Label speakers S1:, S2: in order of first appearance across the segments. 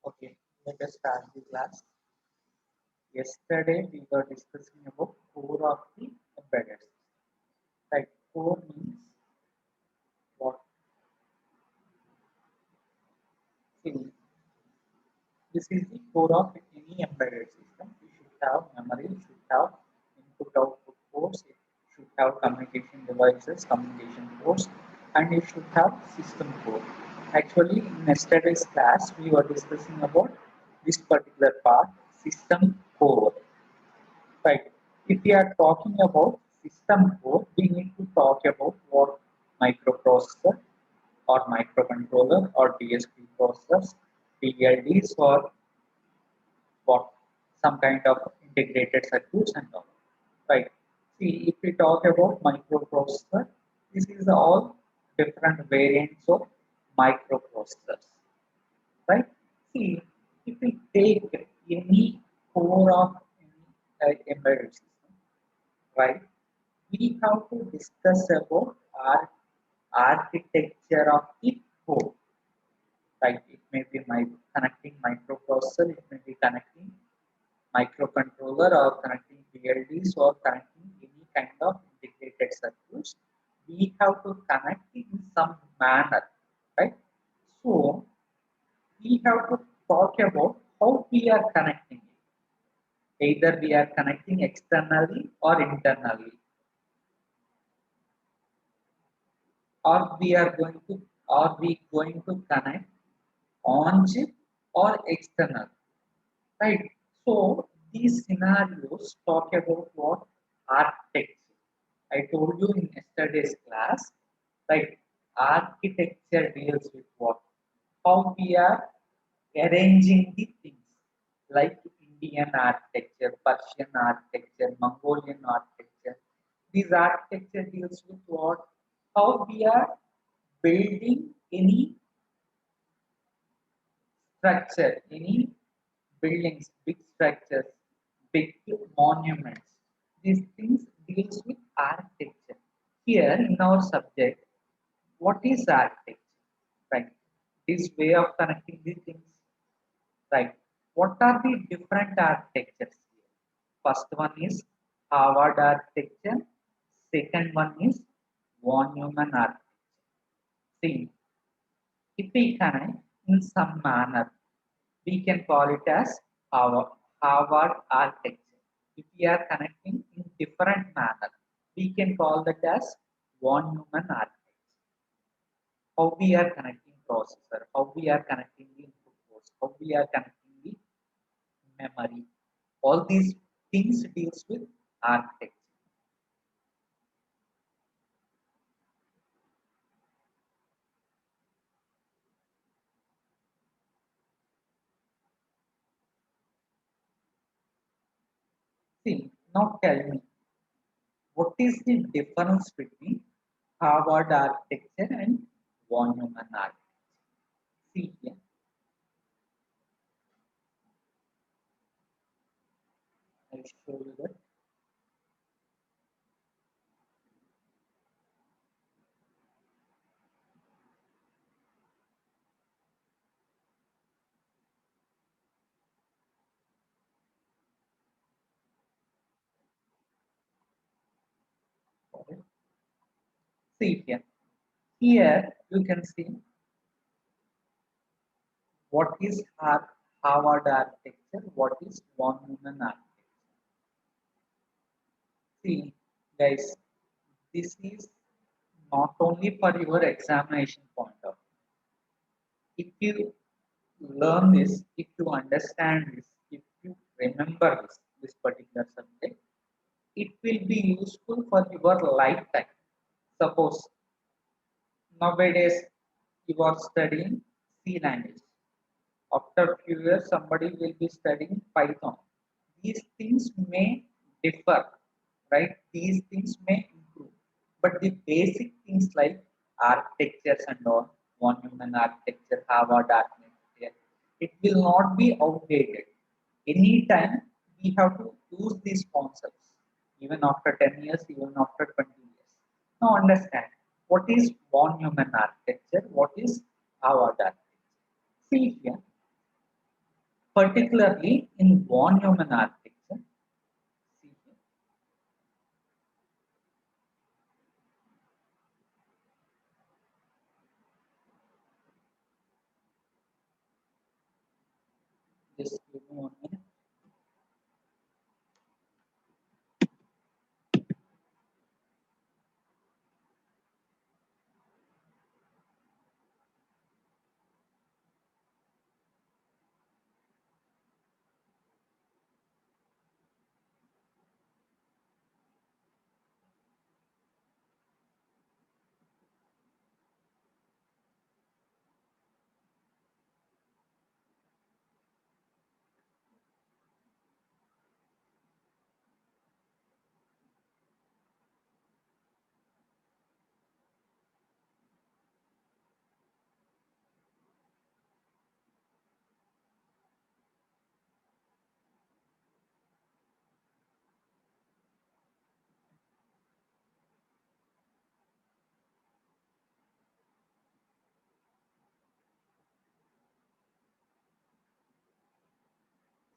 S1: Okay, let us start the class. Yesterday we were discussing about core of the embedded system. Right, core means what? See, this is the core of any embedded system. You should have memory, you should have input-output ports, it should have communication devices, communication ports, and you should have system core. Actually, in yesterday's class, we were discussing about this particular part, system core. Right. If we are talking about system core, we need to talk about what microprocessor or microcontroller or DSP processors, PLDs or what some kind of integrated circuits and all. Right. See, if we talk about microprocessor, this is all different variants of microprocessors. Right. See, if we take any core of any embedded system, right? We have to discuss about our architecture of the code. Right? It may be my connecting microprocessor, it may be connecting microcontroller or connecting PLDs or connecting any kind of integrated circuits. We have to connect it in some manner, right? So we have to talk about how we are connecting it. Either we are connecting externally or internally, or we are going to or we going to connect on chip or external, right? So these scenarios talk about what architecture. I told you in yesterday's class, right? Architecture deals with what, how we are arranging the things, like Indian architecture, Persian architecture, Mongolian architecture. These architecture deals with what, how we are building any structure, any buildings, big structures, big monuments. These things deals with architecture. Here in our subject, what is architecture? Right. This way of connecting the things. Right. What are the different architectures here? First one is Harvard architecture. Second one is von Neumann architecture. See, if we connect in some manner, we can call it as Harvard architecture. If we are connecting in different manner, we can call that as von Neumann architecture. How we are connecting processor, how we are connecting the input ports, how we are connecting the memory. All these things deals with architecture. See, now tell me, what is the difference between Harvard architecture and von Neumann architecture? See here, I'll show you that. See here. Here you can see what is Harvard architecture, what is von Neumann architecture. See, guys, this is not only for your examination point of view. If you learn this, if you understand this, if you remember this particular subject, it will be useful for your lifetime. Suppose nowadays you are studying C language. After a few years, somebody will be studying Python. These things may differ, right? These things may improve. But the basic things like architectures and all, von Neumann architecture, Harvard architecture, it will not be outdated. Anytime we have to use these concepts, even after 10 years, even after 20 years. Now understand what is von Neumann architecture, what is Harvard architecture. See here, particularly in von Neumann architecture. See here. Just give me 1 minute.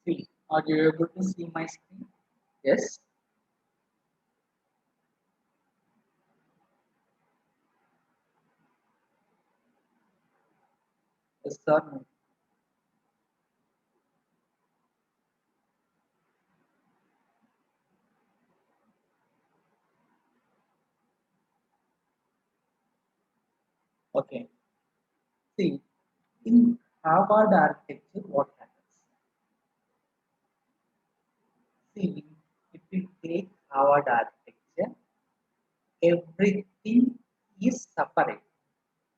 S1: See, are you able to see my screen? Yes. Yes, sir. No. Okay. See, in Harvard architecture, what happens? See, if we take Harvard architecture, everything is separate.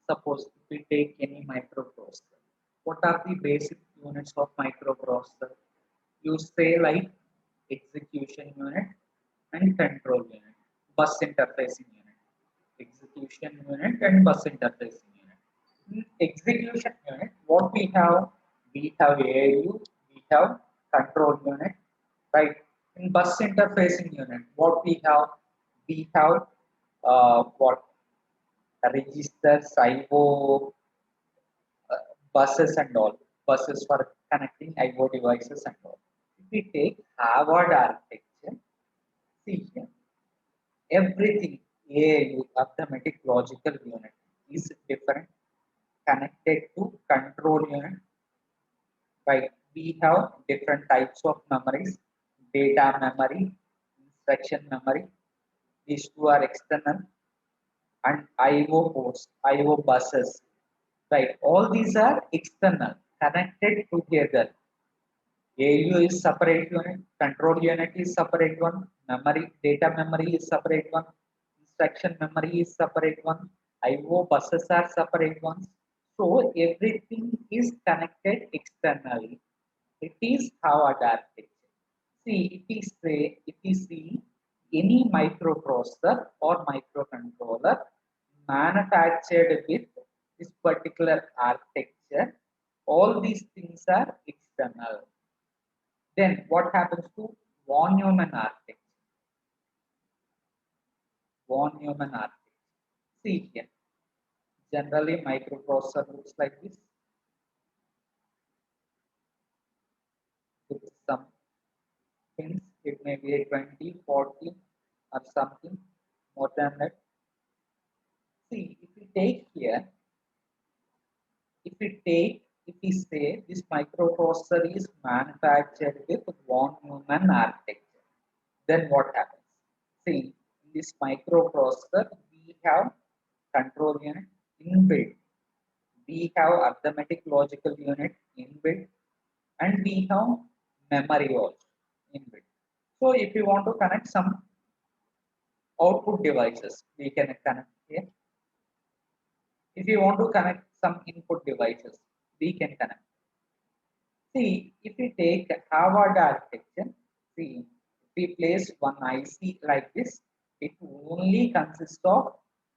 S1: Suppose if we take any microprocessor, what are the basic units of microprocessor? You say like execution unit and control unit, bus interfacing unit, execution unit and bus interfacing unit. In execution unit, what we have? We have ALU, we have control unit, right? In bus interfacing unit, what we have? We have what registers, IO, buses and all, buses for connecting IO devices and all. If we take Harvard architecture, see here, everything ALU, arithmetic logical unit, is different, connected to control unit, right? We have different types of memories, data memory, instruction memory. These two are external, and IO ports, IO buses, right? All these are external, connected together. ALU is separate unit, control unit is separate one, memory, data memory is separate one, instruction memory is separate one, IO buses are separate ones. So everything is connected externally. It is how architecture. See, if we see any microprocessor or microcontroller manufactured with this particular architecture, all these things are external. Then what happens to von Neumann architecture? Von Neumann architecture. See here, generally microprocessor looks like this with some pins. It may be a 20, 40 or something more than that. See, if we take here, if we say this microprocessor is manufactured with von Neumann architecture, then what happens? See, in this microprocessor, we have control unit inbuilt, we have arithmetic logical unit inbuilt, and we have memory also inbuilt. So, if you want to connect some output devices, we can connect here. If you want to connect some input devices, we can connect. See, if we take Harvard architecture, see, if we place one IC like this, it only consists of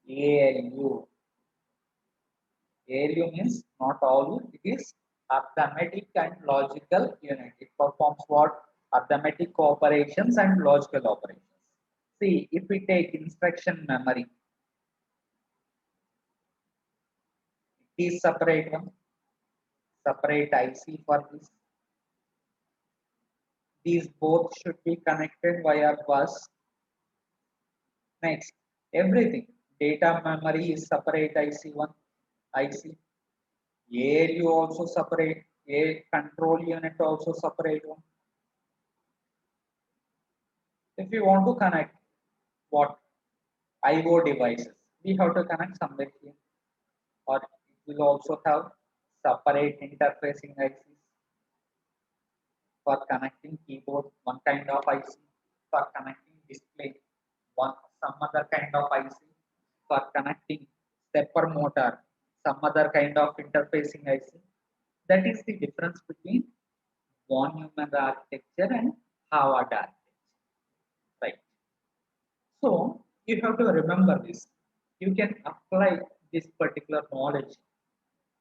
S1: ALU. ALU means not all, it is arithmetic and logical unit. It performs what? Arithmetic operations and logical operations. See, if we take instruction memory, it is separate one, separate IC for this. These both should be connected via bus. Next, everything. Data memory is separate IC1, IC. ALU also separate. A control unit also separate one. If you want to connect what IO devices, we have to connect somewhere here, or it will also have separate interfacing ICs for connecting keyboard, one kind of IC, for connecting display, one some other kind of IC, for connecting stepper motor, some other kind of interfacing IC. That is the difference between von Neumann architecture and Harvard architecture, right? So you have to remember this. You can apply this particular knowledge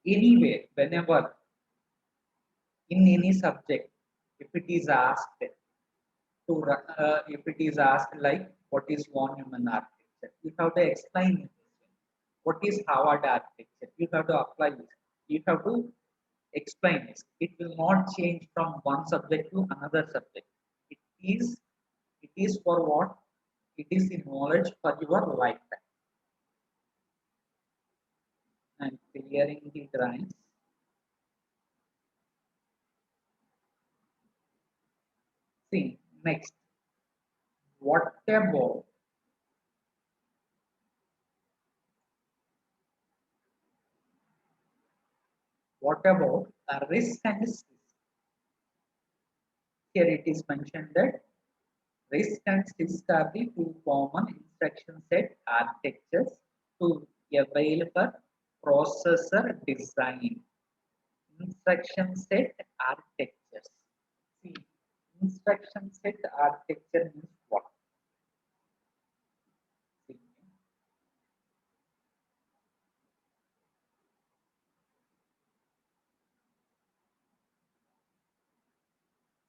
S1: anywhere, whenever, in any subject. If it is asked if it is asked like what is von Neumann architecture, you have to explain it. What is Harvard architecture? You have to apply it. You have to explain it. It will not change from one subject to another subject. It is it is for what? It is the knowledge for your lifetime. And clearing the drawings. See, next. What about a risk and risk? Here it is mentioned that risk and CISC are the two common instruction set architectures to avail for processor design. Instruction set architectures. See, instruction set architecture means what?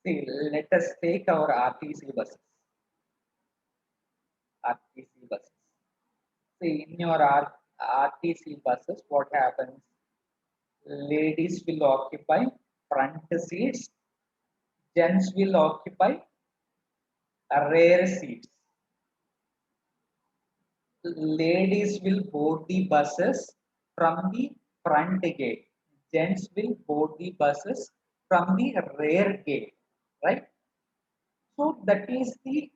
S1: See, let us take our RTC buses. RTC buses. See, in your RTC buses, what happens? Ladies will occupy front seats, gents will occupy rear seats. Ladies will board the buses from the front gate. Gents will board the buses from the rear gate, right? So that is the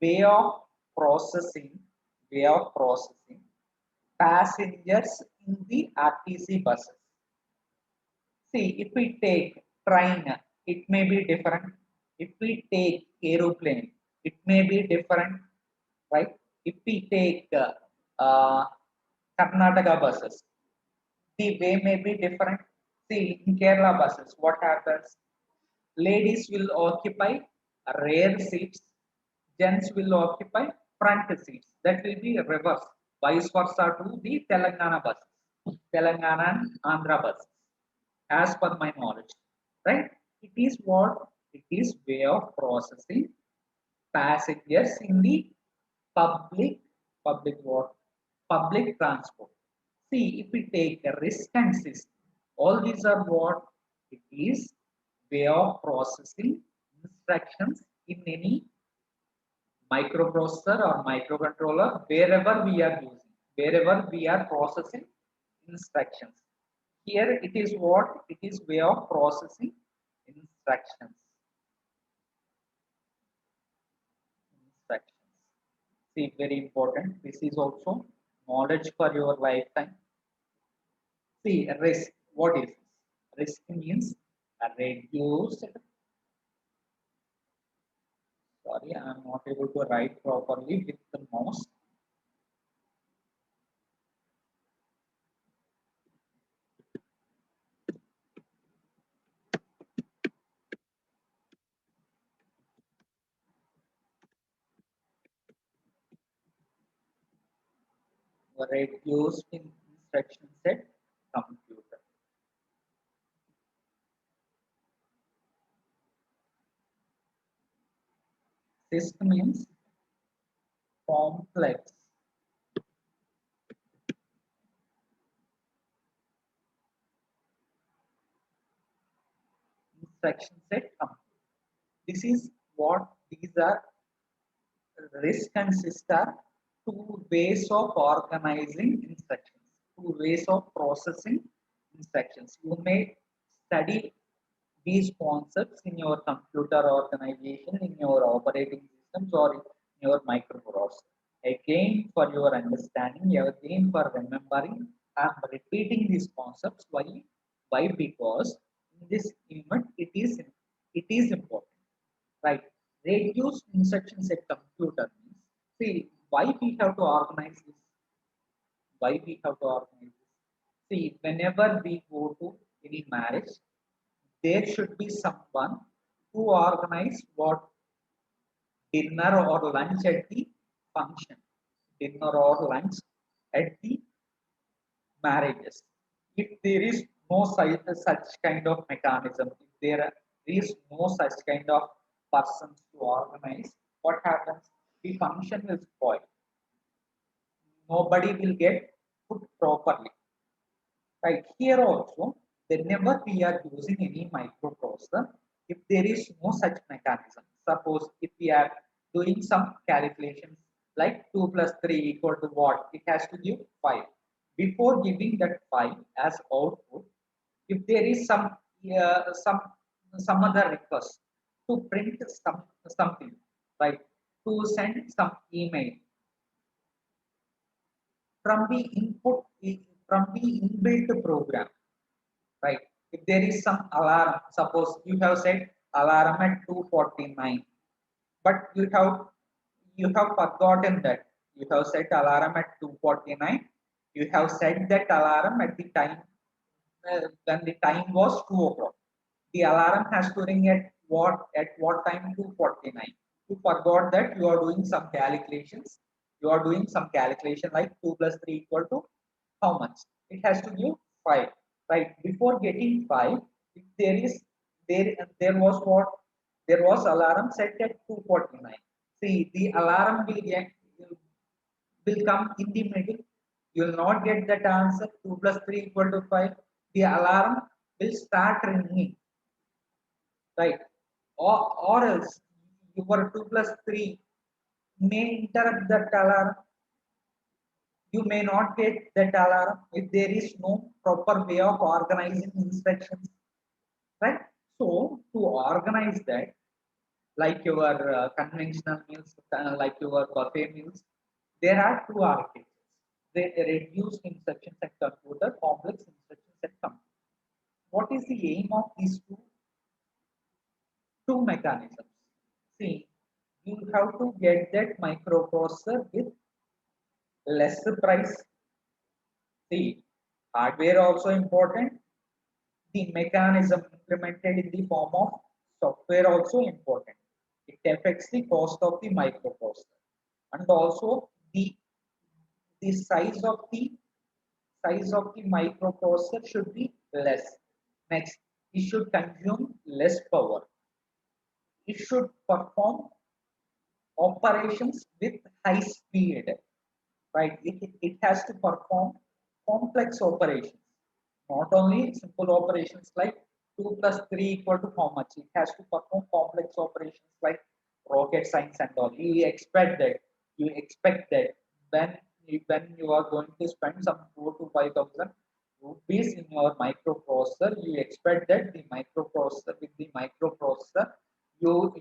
S1: way of processing way of processing passengers in the RTC buses. See, if we take train, it may be different. If we take aeroplane, it may be different, right? If we take Karnataka buses, the way may be different. See, in Kerala buses, what happens? Ladies will occupy rear seats, gents will occupy front seats. That will be reverse, vice versa to the Telangana buses, Telangana and Andhra buses, as per my knowledge, right? It is what? It is way of processing passengers in the public, public what? Public transport. See, if we take a risk and system, all these are what? It is way of processing instructions in any microprocessor or microcontroller, wherever we are using, wherever we are processing instructions. Here it is what? It is way of processing instructions. Instructions. See, very important. This is also knowledge for your lifetime. See, risk. What is this? Risk means a reduced. Sorry, I am not able to write properly with the mouse. Reduced instruction set computer. CISC means complex instruction set compute. This is what these are. RISC consists are two ways of organizing instructions, two ways of processing instructions. You may study these concepts in your computer organization, in your operating systems, or in your microprocessor. Again, for your understanding, again for remembering, I am repeating these concepts. Why? Why? Because in this unit it is important, right? Reduced instruction set computer means, see why we have to organize this. Why we have to organize this? See, whenever we go to any marriage, there should be someone who organize what dinner or lunch at the function, dinner or lunch at the marriages. If there is no such kind of mechanism, if there is no such kind of persons to organize, what happens? The function will spoil. Nobody will get put properly. Right here also, whenever we are using any microprocessor, if there is no such mechanism, suppose if we are doing some calculations like 2 plus 3 equal to what, it has to give 5. Before giving that 5 as output, if there is some other request to print something, right, to send some email from the input, from the inbuilt program, right? If there is some alarm, suppose you have set alarm at 2:49, but you have forgotten that you have set alarm at 2:49. You have set that alarm at the time when the time was 2 o'clock. The alarm has to ring at what time? 2:49. You forgot that you are doing some calculations. You are doing some calculation like 2 plus 3 equal to how much? It has to give 5. Right. Before getting 5, if there was what? There was alarm set at 2:49. See, the alarm will come in the middle. You will not get that answer 2 plus 3 equal to 5. The alarm will start ringing, right? Or else your 2 plus 3 may interrupt that alarm. You may not get that alarm if there is no proper way of organizing instructions, right? So to organize that, like your conventional meals, like your buffet meals, there are two architectures. They reduced instruction set computer, complex instruction set computer. What is the aim of these two mechanisms? See, you have to get that microprocessor with less price. See, hardware also important. The mechanism implemented in the form of software also important. It affects the cost of the microprocessor, and also the size of the microprocessor should be less. Next, it should consume less power. It should perform operations with high speed, right? It has to perform complex operations, not only simple operations like 2 plus 3 equal to how much. It has to perform complex operations like rocket science and all. You expect that when you are going to spend some 4 to 5,000 rupees in your microprocessor, you expect that the microprocessor with the microprocessor you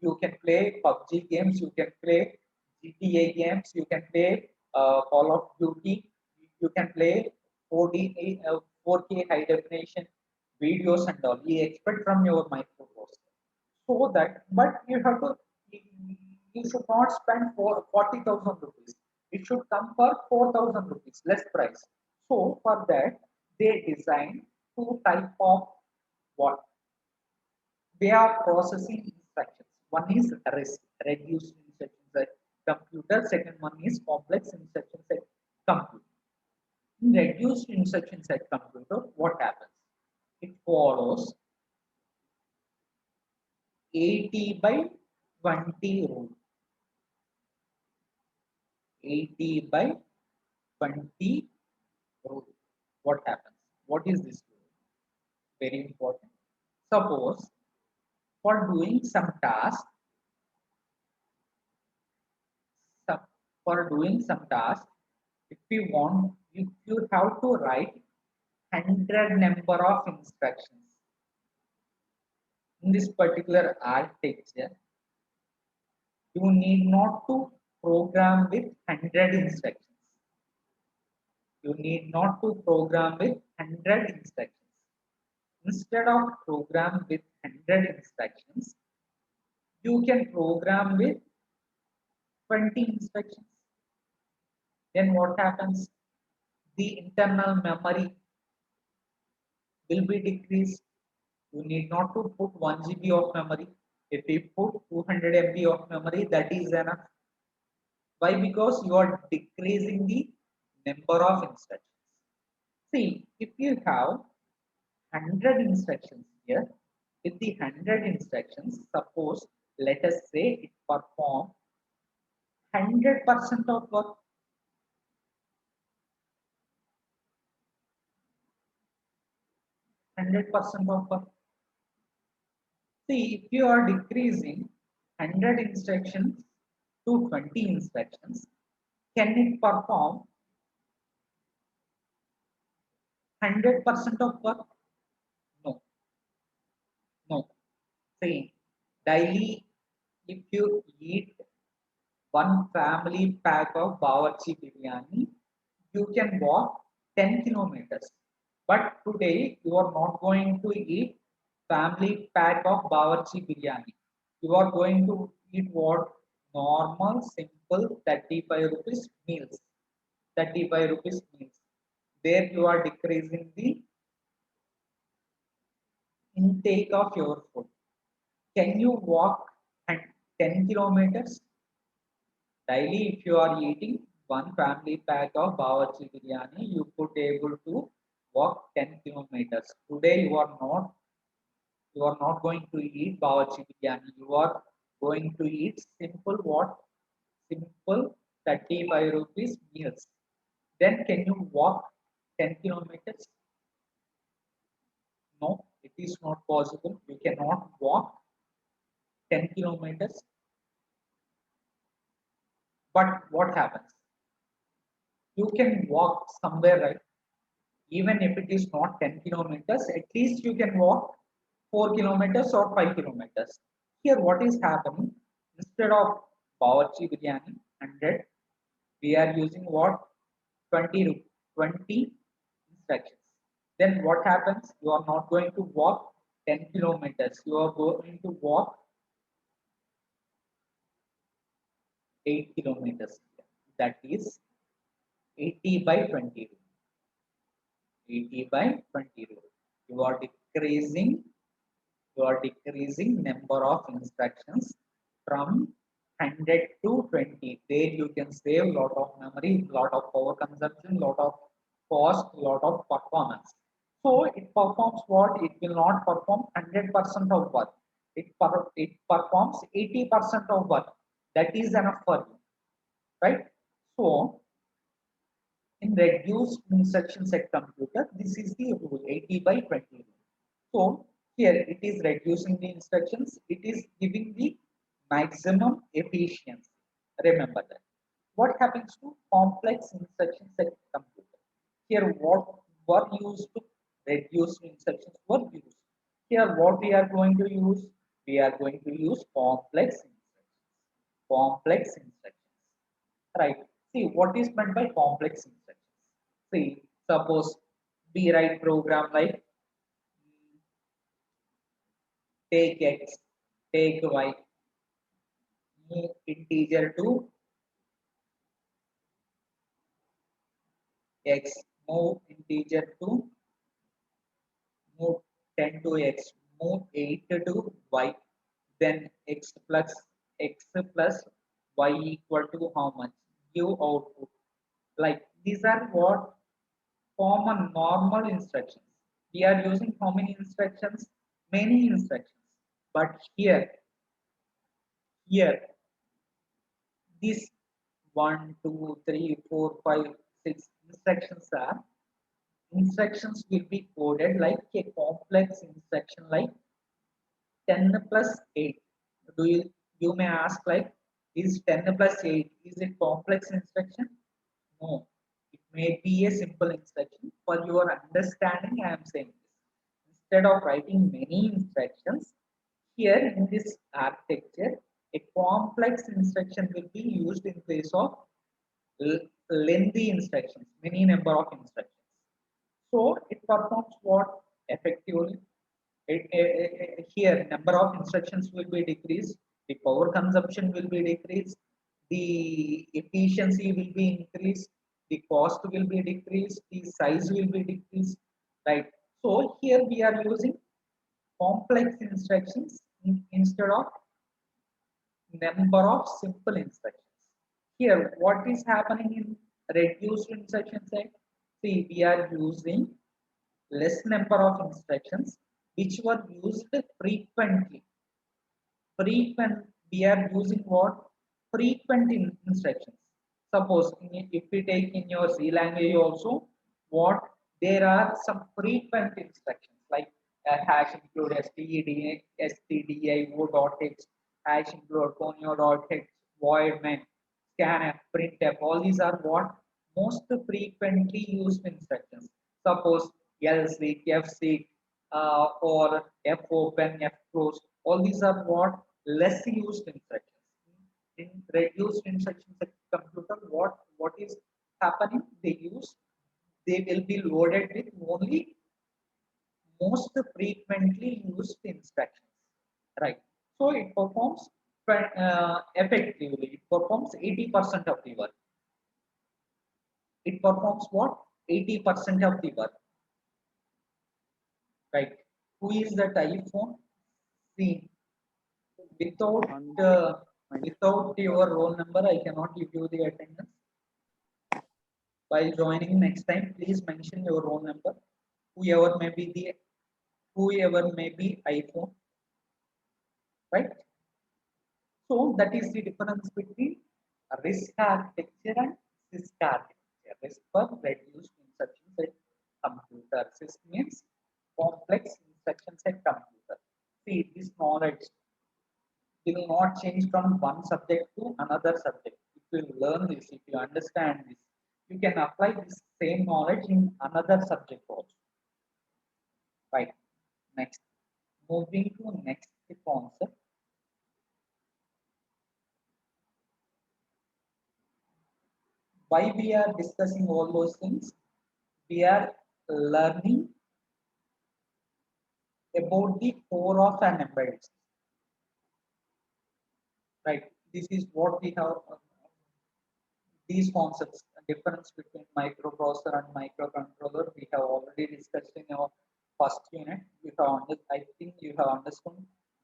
S1: you can play PUBG games, you can play GTA games, you can play Call of Duty, you can play 4K high definition videos and all. You expect from your microprocessor. So that, but you should not spend for 40,000 rupees. It should come for 4,000 rupees, less price. So for that, they design two type of what way of processing instructions. One is RISC, reduced instruction set computer. Second one is complex instruction set computer. In reduced instruction set computer, what happens? It follows 80 by 20 rule. 80 by 20 rule. What happens? What is this rule? Very important. Suppose For doing some task, some, for doing some task, if you want, you have to write 100 number of instructions. In this particular architecture, you need not to program with 100 instructions. You need not to program with 100 instructions. Instead of program with 100 instructions, you can program with 20 instructions. Then what happens? The internal memory will be decreased. You need not to put 1 GB of memory. If you put 200 MB of memory, that is enough. Why? Because you are decreasing the number of instructions. See, if you have 100 instructions here, with the 100 instructions, suppose, let us say it perform 100% of work. 100% of work. See, if you are decreasing 100 instructions to 20 instructions, can it perform 100% of work? No, no. See, daily, if you eat one family pack of Bawarchi biryani, you can walk 10 kilometers. But today, you are not going to eat family pack of Bawarchi biryani. You are going to eat what? Normal, simple 35 rupees meals. 35 rupees meals. There you are decreasing the intake of your food. Can you walk at 10 kilometers daily? If you are eating one family pack of Bawarchi biryani, you could able to walk 10 kilometers. Today you are not going to eat Bawarchi biryani. You are going to eat simple what? Simple 35 rupees meals. Then can you walk 10 kilometers? No, it is not possible. You cannot walk 10 kilometers. But what happens? You can walk somewhere, right? Even if it is not 10 kilometers, at least you can walk 4 kilometers or 5 kilometers. Here, what is happening? Instead of Bawarchi biryani 100, we are using what? 20 instructions. Then what happens? You are not going to walk 10 kilometers. You are going to walk 8 kilometers. That is 80 by 20 rule. 80 by 20 rule. You are decreasing number of instructions from 100 to 20. There you can save lot of memory, lot of power consumption, lot of cost, lot of performance. So it performs what? It will not perform 100% of work. It performs 80% of work. That is enough for you, right? So in reduced instruction set computer, this is the rule 80 by 20 rule. So here it is reducing the instructions, it is giving the maximum efficiency. Remember that. What happens to complex instruction set computer? Here what were used to reduce instructions were used. Here what we are going to use? We are going to use complex instructions. Complex instructions. Right. See what is meant by complex instructions. See, suppose we write program like take x, take y, move integer to x, move integer to move 10 to x, move 8 to y, then x plus y equal to how much? Give output. Like these are what common normal instructions. We are using how many instructions? Many instructions. But here these 1, 2, 3, 4, 5, 6 instructions will be coded like a complex instruction like 10 plus 8. Do you may ask like, is 10 plus 8 is a complex instruction? No, it may be a simple instruction. For your understanding, I am saying this. Instead of writing many instructions, here in this architecture, a complex instruction will be used in place of lengthy instructions, many number of instructions. So it performs what effectively? Here, number of instructions will be decreased, the power consumption will be decreased, the efficiency will be increased, the cost will be decreased, the size will be decreased, right? So here we are using complex instructions instead of number of simple instructions. Here, what is happening in reduced instruction set? See, we are using less number of instructions which were used frequently. Frequent, we are using what? Frequent instructions. Suppose if we take in your C language also, what there are some frequent instructions like hash include stdio dot text, hash include conio dot text, void main, scanf, printf. All these are what most frequently used instructions. Suppose lseek, fseek, or fopen, fclose. All these are what less used instructions. In reduced instructions at computer, what is happening? They will be loaded with only most frequently used instructions, right? So it performs effectively. It performs 80% of the work. It performs what? 80% of the work, right? Who is that iPhone? See, without uh, without your roll number, I cannot give you the attendance. While joining next time, please mention your roll number. Whoever may be the whoever may be iPhone, right? So that is the difference between RISC architecture and CISC architecture. RISC for reduced instruction set computer. CISC means complex instruction set computer. See, this knowledge will not change from one subject to another subject. If you learn this, if you understand this, you can apply this same knowledge in another subject also. Right. Next, moving to next concept. Why we are discussing all those things? We are learning about the core of an embedded system. Right. This is what we have. These concepts, the difference between microprocessor and microcontroller, we have already discussed in our first unit. I think you have understood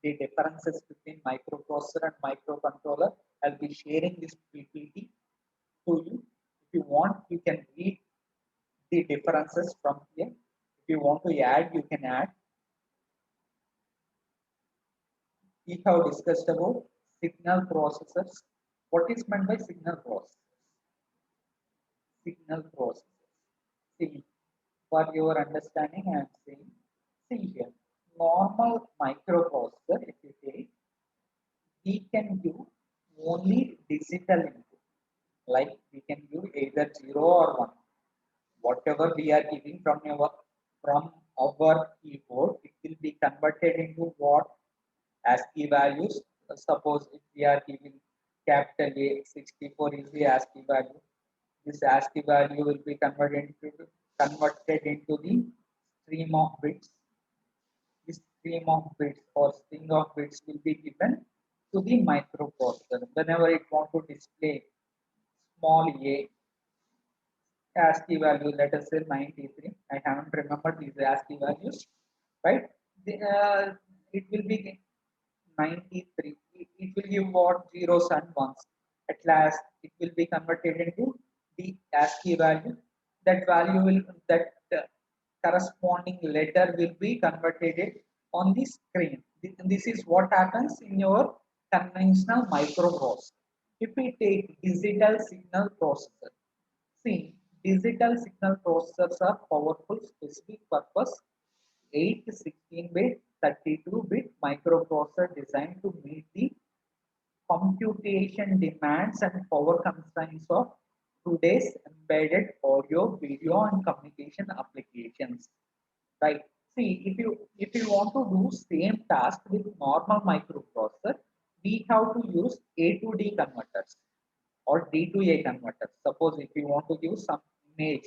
S1: the differences between microprocessor and microcontroller. I'll be sharing this PPT to you. If you want, you can read the differences from here. If you want to add, you can add. We have discussed about signal processors. What is meant by signal processors? Signal processors. See, for your understanding, I am saying, see here, normal microprocessor, if you take, we can give only digital input. Like we can give either 0 or 1. Whatever we are giving from our keyboard, it will be converted into what? ASCII values. Suppose if we are giving capital A, 64 is the ASCII value. This ASCII value will be converted into the stream of bits. This stream of bits or string of bits will be given to the microprocessor. Whenever it want to display small a ASCII value, let us say 93. I haven't remembered these ASCII values, right? It will be 93. It will give what? Zeros and ones. At last, it will be converted into the ASCII value. That value will, that corresponding letter will be converted on the screen. This is what happens in your conventional microprocessor. If we take digital signal processor, see, digital signal processors are powerful specific purpose 8 16-bit 32-bit microprocessor designed to meet the computation demands and power constraints of today's embedded audio, video, and communication applications. Right. See, if you want to do same task with normal microprocessor, we have to use A to D converters or D to A converters. Suppose if you want to use some image,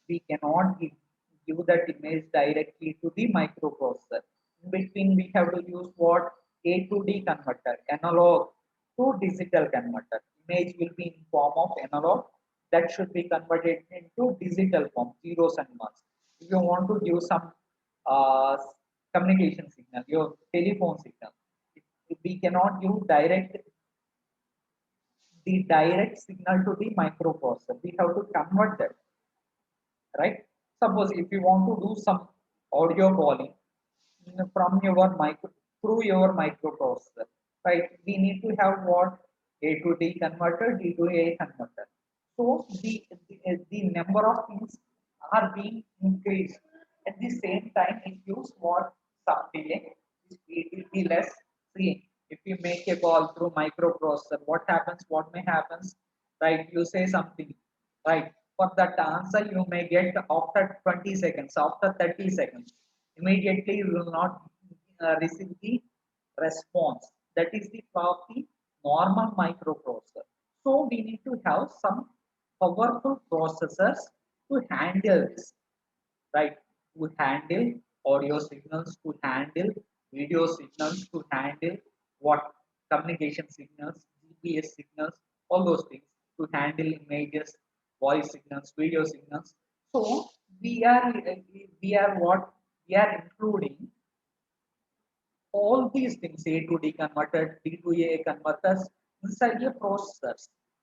S1: we cannot give that image directly to the microprocessor. In between, we have to use what? A to D converter, analog to digital converter. Image will be in form of analog that should be converted into digital form, zeros and ones. If you want to give some uh, communication signal, your telephone signal, if we cannot give direct signal to the microprocessor. We have to convert that, right? Suppose if you want to do some audio calling from your micro through your microprocessor, right? We need to have what? A to D converter, D to A converter. So the number of things are being increased. At the same time, it use what? Some delay. It will be less. See, if you make a call through microprocessor, what happens? What may happens? Right? You say something, right? For that answer, you may get after 20 seconds, after 30 seconds. Immediately, you will not receive the response. That is the flaw of the normal microprocessor. So we need to have some powerful processors to handle this, right? To handle audio signals, to handle video signals, to handle what? Communication signals, GPS signals, all those things, to handle images, voice signals, video signals. So we are what? We are including all these things, A to D converter, D to A converters inside a processor.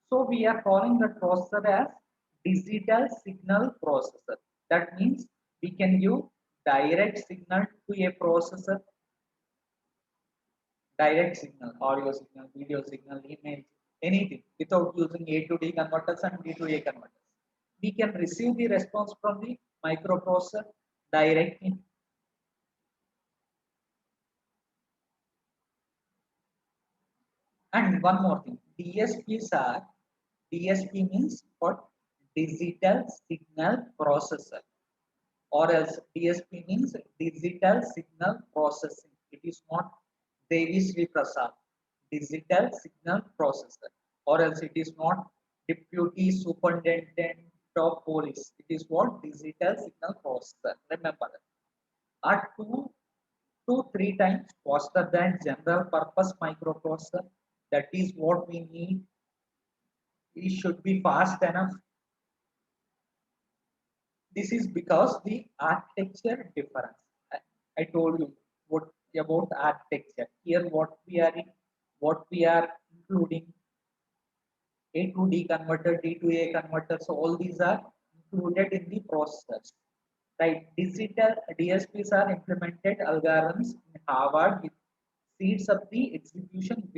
S1: So we are calling the processor as digital signal processor. That means we can give direct signal to a processor, direct signal, audio signal, video signal, image, anything without using A to D converters and D to A converters. We can receive the response from the microprocessor directly. And one more thing, DSP means what? Digital signal processor, or else DSP means digital signal processing. It is not Devi Sri Prasad, digital signal processor, or else it is not Deputy Superintendent of Police. It is what? Digital signal processor. Remember that. Are two, three times faster than general purpose microprocessor. That is what we need. It should be fast enough. This is because the architecture difference. I told you what about architecture. Here, what we are including, A to D converter, D to A converter. So all these are included in the processors. Right? Digital DSPs are implemented algorithms in Harvard with seeds of the execution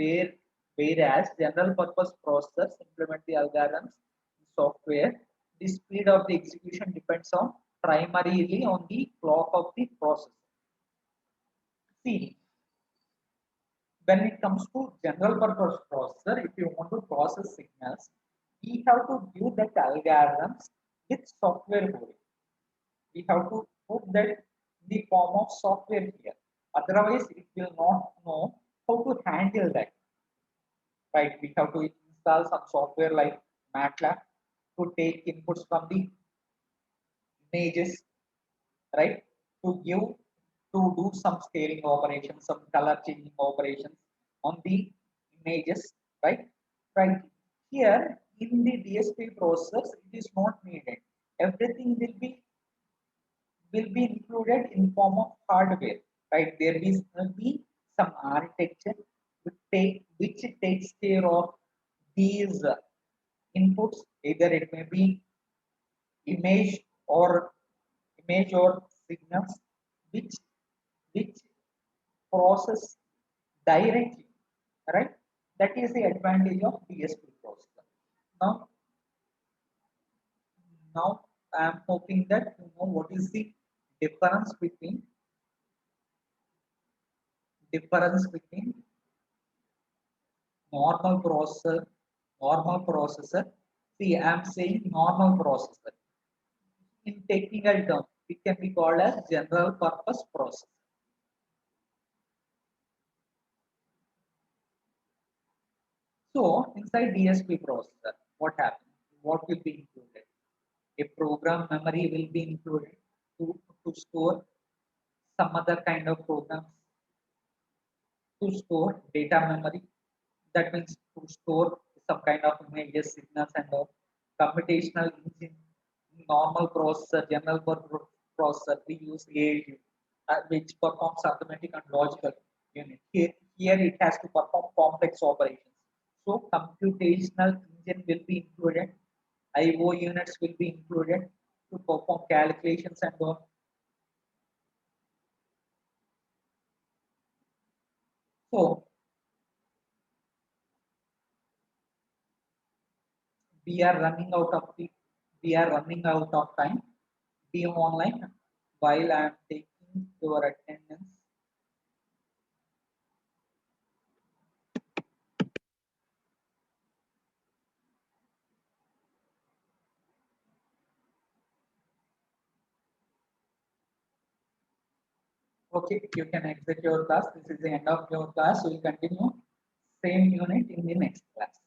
S1: whereas general purpose processors implement the algorithms in software. The speed of the execution depends on primarily on the clock of the processor. See, when it comes to general purpose processor, if you want to process signals, we have to give that algorithms with software coding. We have to put that in the form of software here. Otherwise, it will not know how to handle that. Right? We have to install some software like MATLAB to take inputs from the images, right? To give to do some scaling operations, some color changing operations on the images, right? Right. Here in the DSP process, it is not needed. Everything will be included in form of hardware, right? Will be some architecture which takes care of these inputs. Either it may be image or image or signals, which which process directly, right? That is the advantage of DSP processor. Now, now I am hoping that you know what is the difference between difference between normal processor. See, I am saying normal processor. In technical terms, it can be called as general purpose processor. So inside DSP processor, what happens? What will be included? A program memory will be included to store some other kind of programs, to store data memory. That means to store some kind of images, signals, and all. Computational engine, normal processor, general processor, we use ALU, which performs arithmetic and logical unit. Here it has to perform complex operations. So computational engine will be included, IO units will be included to perform calculations and all. So we are running out of time. Be online while I am taking your attendance. Okay, you can exit your class. This is the end of your class. We will continue same unit in the next class.